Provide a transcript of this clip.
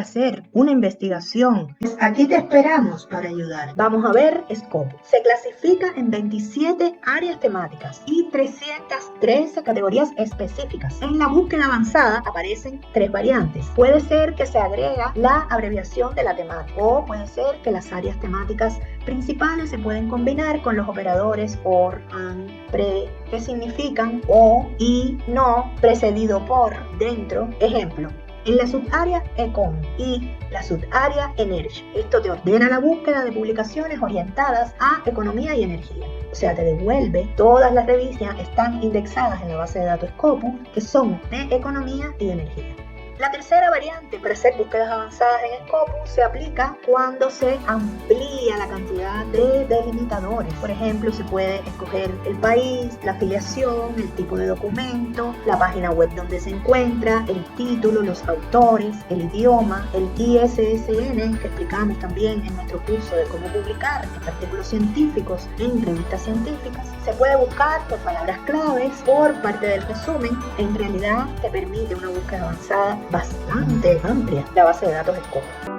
hacer una investigación. Pues aquí te esperamos para ayudar. Vamos a ver Scopus. Se clasifica en 27 áreas temáticas y 313 categorías específicas. En la búsqueda avanzada aparecen 3 variantes. Puede ser que se agrega la abreviación de la temática o puede ser que las áreas temáticas principales se pueden combinar con los operadores OR, AND, PRE, que significan o, y, no, precedido por, dentro. Ejemplo, en la subárea Econ y la subárea Energy. Esto te ordena la búsqueda de publicaciones orientadas a economía y energía. O sea, te devuelve todas las revistas están indexadas en la base de datos Scopus que son de economía y energía. La tercera variante para hacer búsquedas avanzadas en Scopus se aplica cuando se amplía la cantidad de delimitadores. Por ejemplo, se puede escoger el país, la afiliación, el tipo de documento, la página web donde se encuentra, el título, los autores, el idioma, el ISSN, que explicamos también en nuestro curso de cómo publicar artículos científicos en revistas científicas. Se puede buscar por palabras claves, por parte del resumen. En realidad te permite una búsqueda avanzada bastante amplia la base de datos Scopus.